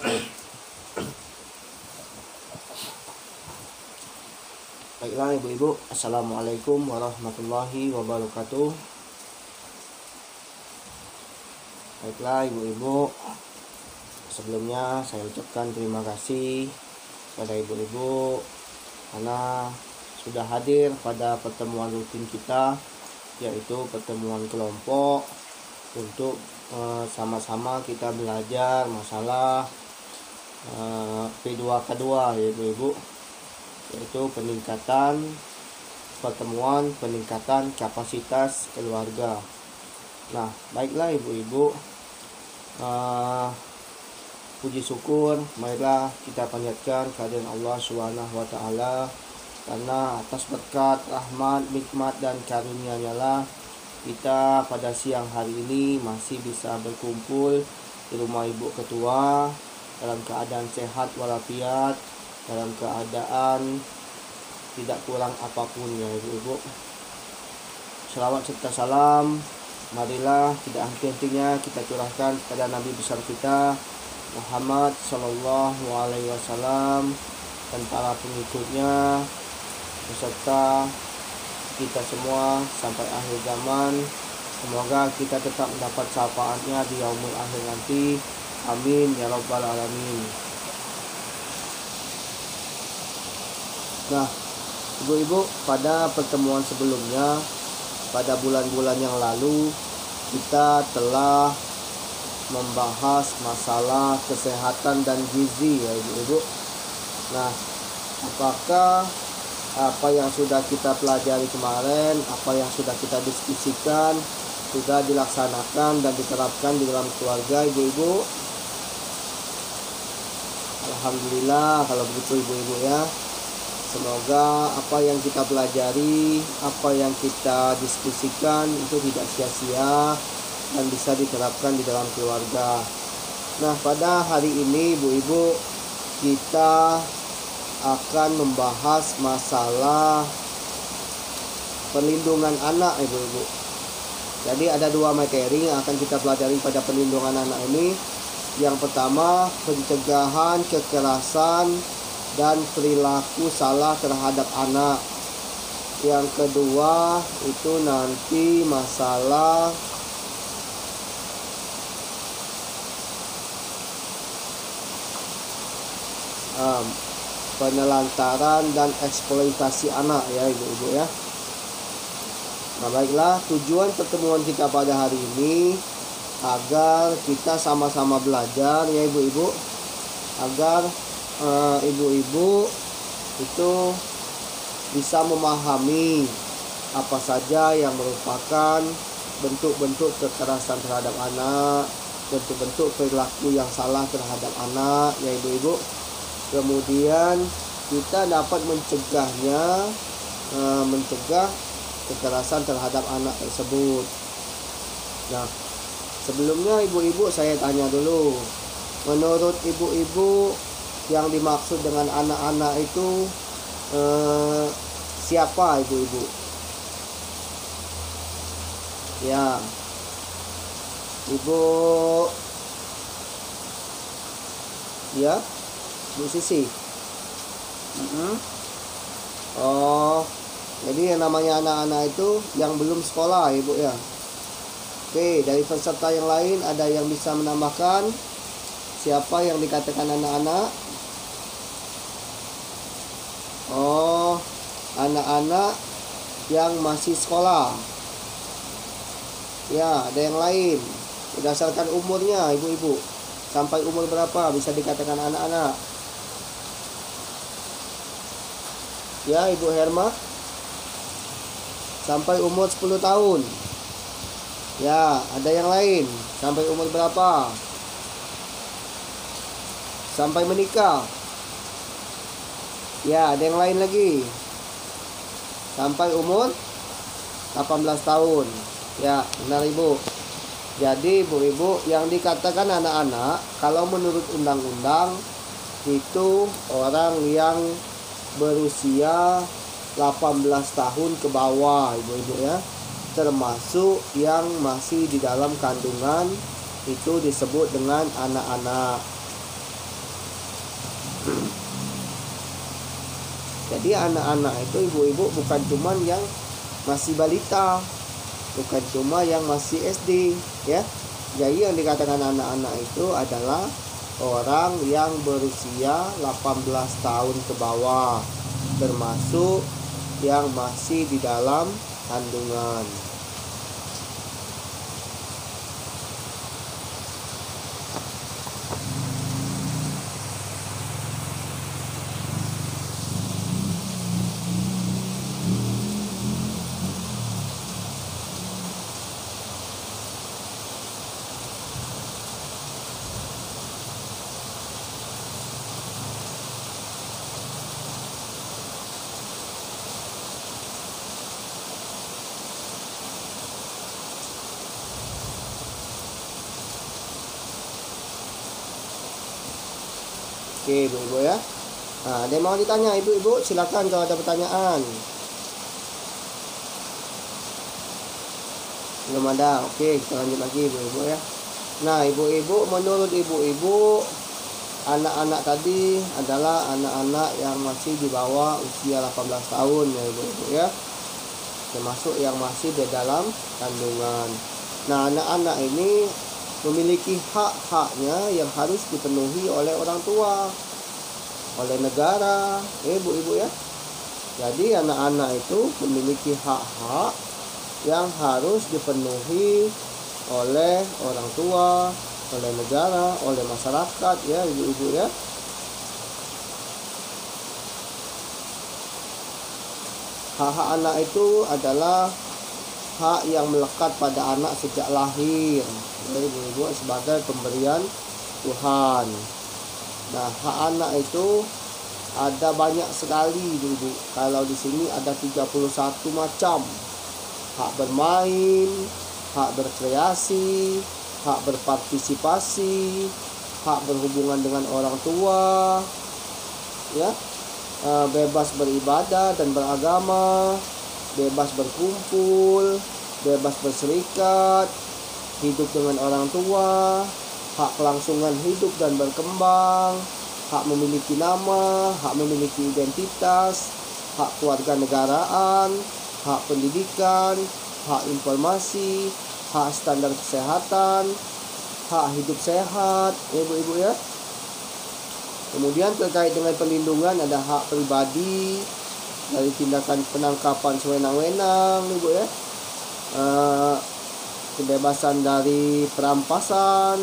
Baiklah ibu-ibu, assalamualaikum warahmatullahi wabarakatuh. Baiklah ibu-ibu, sebelumnya saya ucapkan terima kasih pada ibu-ibu karena sudah hadir pada pertemuan rutin kita, yaitu pertemuan kelompok untuk sama-sama kita belajar masalah P2K2 ya ibu-ibu, yaitu peningkatan kapasitas keluarga. Nah, baiklah ibu-ibu, puji syukur marilah kita panjatkan kehadiran Allah Subhanahu wa taala, karena atas berkat, rahmat, nikmat dan karunia-Nya lah kita pada siang hari ini masih bisa berkumpul di rumah Ibu Ketua dalam keadaan sehat walafiat, dalam keadaan tidak kurang apapun ya ibu-ibu. Selawat serta salam marilah tidak henti-hentinya kita curahkan kepada Nabi besar kita Muhammad Sallallahu Alaihi Wasallam dan para pengikutnya beserta kita semua sampai akhir zaman. Semoga kita tetap mendapat syafaatnya di yaumul akhir nanti. Amin ya rabbal alamin. Nah, ibu-ibu, pada pertemuan sebelumnya, pada bulan-bulan yang lalu, kita telah membahas masalah kesehatan dan gizi ya ibu-ibu. Nah, apakah apa yang sudah kita pelajari kemarin, apa yang sudah kita diskusikan, sudah dilaksanakan dan diterapkan di dalam keluarga ibu-ibu? Alhamdulillah kalau begitu ibu-ibu ya. Semoga apa yang kita pelajari, apa yang kita diskusikan itu tidak sia-sia dan bisa diterapkan di dalam keluarga. Nah, pada hari ini ibu-ibu kita akan membahas masalah perlindungan anak ibu-ibu. Jadi ada dua materi yang akan kita pelajari pada perlindungan anak ini. Yang pertama, pencegahan kekerasan dan perilaku salah terhadap anak. Yang kedua itu nanti masalah penelantaran dan eksploitasi anak ya ibu-ibu ya. Nah, baiklah, tujuan pertemuan kita pada hari ini agar kita sama-sama belajar ya ibu-ibu, agar ibu-ibu itu bisa memahami apa saja yang merupakan bentuk-bentuk kekerasan terhadap anak, bentuk-bentuk perilaku yang salah terhadap anak ya ibu-ibu. Kemudian kita dapat mencegahnya, mencegah kekerasan terhadap anak tersebut. Nah, sebelumnya ibu-ibu saya tanya dulu, menurut ibu-ibu yang dimaksud dengan anak-anak itu siapa ibu-ibu? Ya, ibu ya, Bu Sisi. Oh, jadi yang namanya anak-anak itu yang belum sekolah ibu ya. Oke, dari peserta yang lain ada yang bisa menambahkan siapa yang dikatakan anak-anak? Oh, anak-anak yang masih sekolah. Ya, ada yang lain. Berdasarkan umurnya ibu-ibu. Sampai umur berapa bisa dikatakan anak-anak? Ya, Ibu Herma. Sampai umur 10 tahun. Ya, ada yang lain. Sampai umur berapa? Sampai menikah. Ya, ada yang lain lagi. Sampai umur 18 tahun. Ya, benar ibu. Jadi ibu-ibu yang dikatakan anak-anak, kalau menurut undang-undang itu orang yang berusia 18 tahun ke bawah ibu-ibu ya. Termasuk yang masih di dalam kandungan itu disebut dengan anak-anak. Jadi anak-anak itu ibu-ibu bukan cuma yang masih balita, bukan cuma yang masih SD ya. Jadi yang dikatakan anak-anak itu adalah orang yang berusia 18 tahun ke bawah, termasuk yang masih di dalam kandungan. Oke ibu-ibu ya. Nah, ada yang mau ditanya ibu-ibu, silakan kalau ada pertanyaan. Belum ada. Oke, kita lanjut lagi ibu-ibu ya. Nah ibu-ibu, menurut ibu-ibu, anak-anak tadi adalah anak-anak yang masih di bawah usia 18 tahun ya ibu-ibu ya, termasuk yang masih di dalam kandungan. Nah anak-anak ini memiliki hak-haknya yang harus dipenuhi oleh orang tua, oleh negara, ibu-ibu ya. Jadi anak-anak itu memiliki hak-hak yang harus dipenuhi oleh orang tua, oleh negara, oleh masyarakat ya ibu-ibu ya. Hak-hak anak itu adalah hak yang melekat pada anak sejak lahir ya ibu-ibu, sebagai pemberian Tuhan. Nah hak anak itu ada banyak sekali ibu-ibu. Kalau di sini ada 31 macam. Hak bermain, hak berkreasi, hak berpartisipasi, hak berhubungan dengan orang tua ya, bebas beribadah dan beragama, bebas berkumpul, bebas berserikat, hidup dengan orang tua, hak kelangsungan hidup dan berkembang, hak memiliki nama, hak memiliki identitas, hak kewarganegaraan, hak pendidikan, hak informasi, hak standar kesehatan, hak hidup sehat, ibu-ibu ya. Kemudian terkait dengan perlindungan ada hak pribadi dari tindakan penangkapan sewenang-wenang, ibu ya. Kebebasan dari perampasan,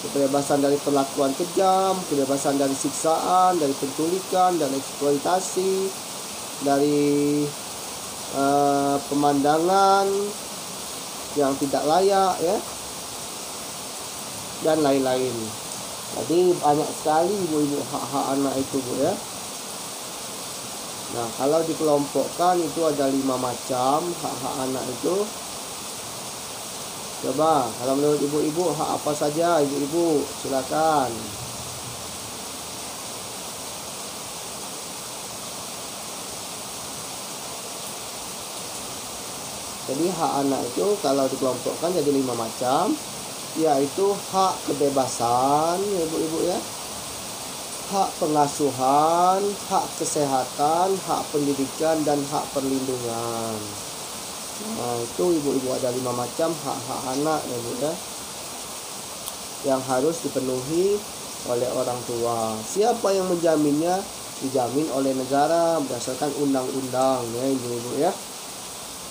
kebebasan dari perlakuan kejam, kebebasan dari siksaan, dari penculikan, dan eksploitasi, dari pemandangan yang tidak layak ya, dan lain-lain. Jadi banyak sekali ibu-ibu hak-hak anak itu bu ya. Nah kalau dikelompokkan itu ada 5 macam hak-hak anak itu. Coba kalau menurut ibu-ibu hak apa saja ibu-ibu, silakan. Jadi hak anak itu kalau dikelompokkan jadi 5 macam, yaitu hak kebebasan ibu-ibu ya, hak pengasuhan, hak kesehatan, hak pendidikan, dan hak perlindungan. Nah itu ibu-ibu ada 5 macam hak-hak anak ya bu ya, yang harus dipenuhi oleh orang tua. Siapa yang menjaminnya? Dijamin oleh negara berdasarkan undang-undang ya ibu-ibu ya.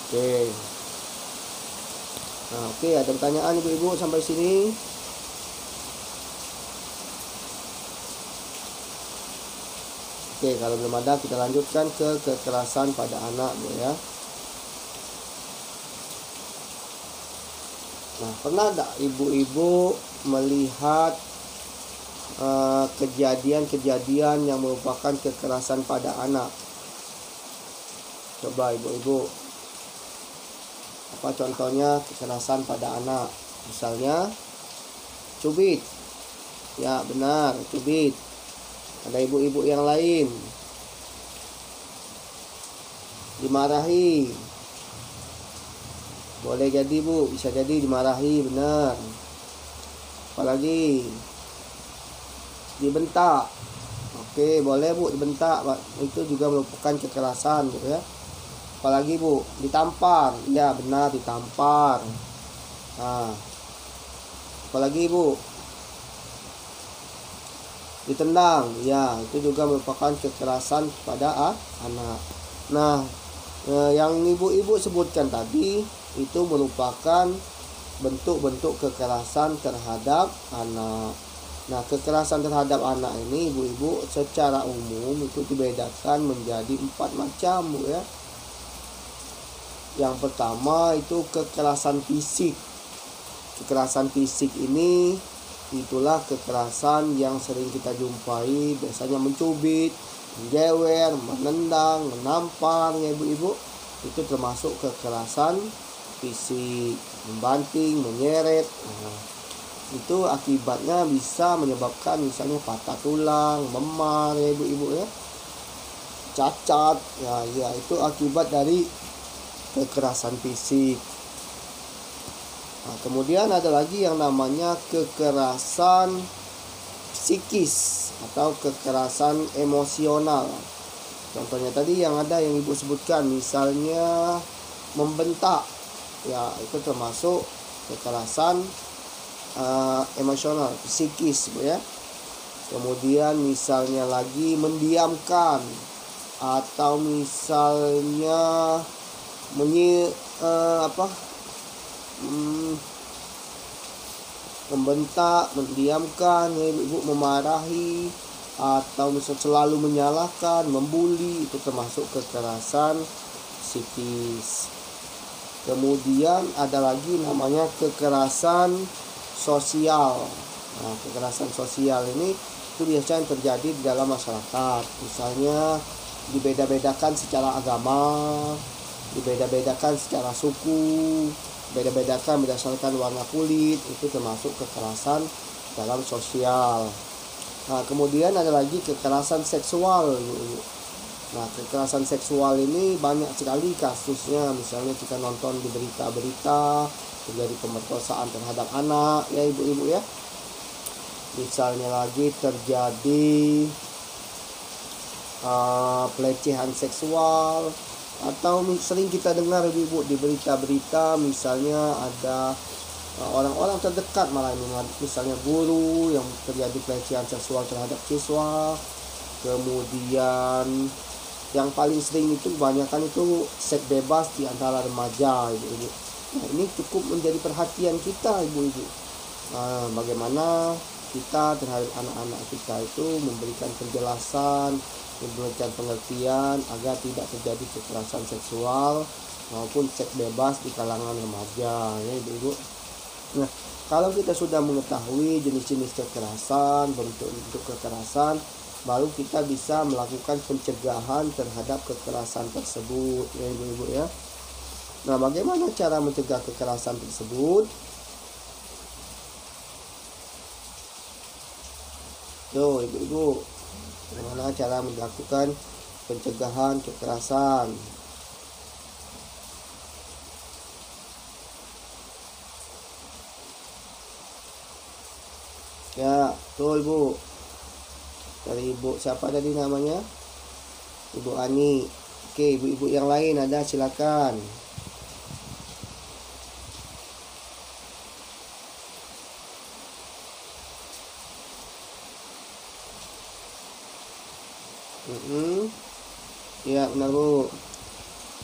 Oke. Nah, oke, ada pertanyaan ibu-ibu sampai sini? Oke, kalau belum ada kita lanjutkan ke kekerasan pada anak bu ya. Nah, pernah enggak ibu-ibu melihat kejadian-kejadian yang merupakan kekerasan pada anak? Coba ibu-ibu, apa contohnya kekerasan pada anak? Misalnya cubit. Ya benar, cubit. Ada ibu-ibu yang lain dimarahi. Boleh jadi bu, bisa jadi dimarahi, benar. Apalagi dibentak. Oke, boleh Bu dibentak, itu juga merupakan kekerasan gitu ya. Apalagi Bu, ditampar, ya benar ditampar. Nah, apalagi Bu, ditendang, ya itu juga merupakan kekerasan pada anak. Nah, yang ibu-ibu sebutkan tadi itu merupakan bentuk-bentuk kekerasan terhadap anak. Nah, kekerasan terhadap anak ini ibu-ibu secara umum itu dibedakan menjadi 4 macam Bu ya. Yang pertama itu kekerasan fisik. Kekerasan fisik ini itulah kekerasan yang sering kita jumpai, biasanya mencubit, menjewer, menendang, menampar ya ibu-ibu. Itu termasuk kekerasan fisik, membanting, menyeret. Nah, itu akibatnya bisa menyebabkan misalnya patah tulang, memar ya ibu-ibu ya, cacat ya itu akibat dari kekerasan fisik. Nah, kemudian ada lagi yang namanya kekerasan psikis atau kekerasan emosional. Contohnya tadi yang ada yang ibu sebutkan, misalnya membentak, ya itu termasuk kekerasan emosional, psikis Bu ya. Kemudian misalnya lagi mendiamkan, atau misalnya membentak, mendiamkan ya ibu, memarahi, atau misalnya selalu menyalahkan, membuli, itu termasuk kekerasan psikis. Kemudian ada lagi namanya kekerasan sosial. Nah, kekerasan sosial ini itu biasanya terjadi di dalam masyarakat. Misalnya dibeda-bedakan secara agama, dibeda-bedakan secara suku, beda-bedakan berdasarkan warna kulit, itu termasuk kekerasan dalam sosial. Nah, kemudian ada lagi kekerasan seksual. Nah, kekerasan seksual ini banyak sekali kasusnya. Misalnya kita nonton di berita-berita terjadi pemerkosaan terhadap anak ya ibu-ibu ya. Misalnya lagi terjadi pelecehan seksual, atau sering kita dengar ibu di berita-berita misalnya ada orang-orang terdekat malah ini, misalnya guru yang terjadi pelecehan seksual terhadap siswa. Kemudian yang paling sering itu kebanyakan itu seks bebas di antara remaja ibu-ibu. Nah, ini cukup menjadi perhatian kita ibu-ibu. Nah, bagaimana kita terhadap anak-anak kita itu memberikan penjelasan, memberikan pengertian agar tidak terjadi kekerasan seksual maupun seks bebas di kalangan remaja ya ibu-ibu. Nah, kalau kita sudah mengetahui jenis-jenis kekerasan, bentuk-bentuk kekerasan, baru kita bisa melakukan pencegahan terhadap kekerasan tersebut ya ibu-ibu ya. Nah, bagaimana cara mencegah kekerasan tersebut? Tuh ibu-ibu, bagaimana cara melakukan pencegahan kekerasan? Ya, betul Bu. Dari ibu siapa tadi namanya? Ibu Ani. Oke, ibu-ibu yang lain ada, silakan. Ya benar Bu.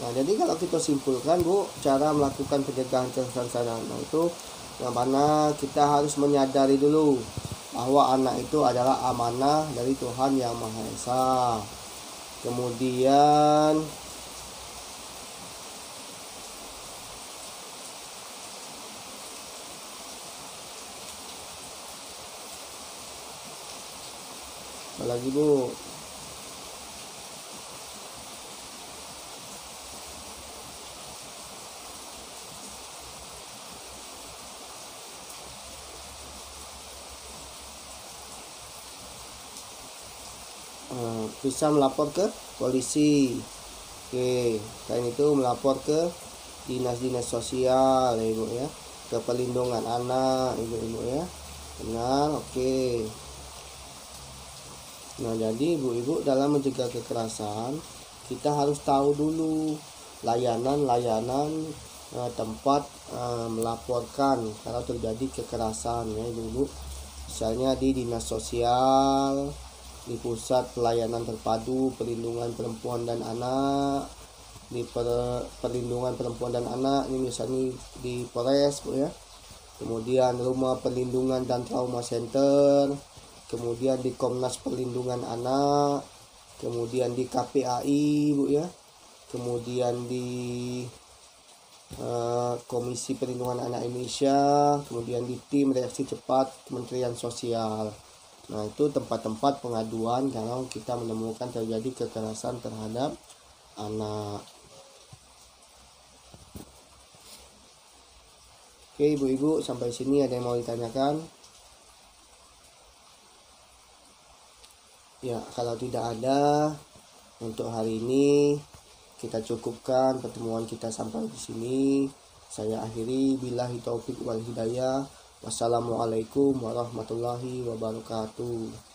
Nah, jadi kalau kita simpulkan Bu, cara melakukan pencegahan kekerasan anak itu yang mana kita harus menyadari dulu bahwa anak itu adalah amanah dari Tuhan Yang Maha Esa. Kemudian apa lagi Bu? Bisa melapor ke polisi. Oke, selain itu melapor ke dinas-dinas sosial ya ibu ya, ke perlindungan anak ibu-ibu ya. Benar, oke. Nah, jadi ibu-ibu dalam mencegah kekerasan kita harus tahu dulu layanan-layanan tempat melaporkan kalau terjadi kekerasan ya ibu-ibu. Misalnya di dinas sosial, di pusat pelayanan terpadu perlindungan perempuan dan anak, di perlindungan perempuan dan anak ini misalnya di Polres Bu ya. Kemudian rumah perlindungan dan trauma center, kemudian di Komnas Perlindungan Anak, kemudian di KPAI Bu ya, kemudian di Komisi Perlindungan Anak Indonesia, kemudian di tim reaksi cepat Kementerian Sosial. Nah, itu tempat-tempat pengaduan kalau kita menemukan terjadi kekerasan terhadap anak. Oke ibu-ibu, sampai sini ada yang mau ditanyakan? Ya, kalau tidak ada, untuk hari ini kita cukupkan pertemuan kita sampai di sini. Saya akhiri, billahi taufik wal hidayah. Wassalamualaikum warahmatullahi wabarakatuh.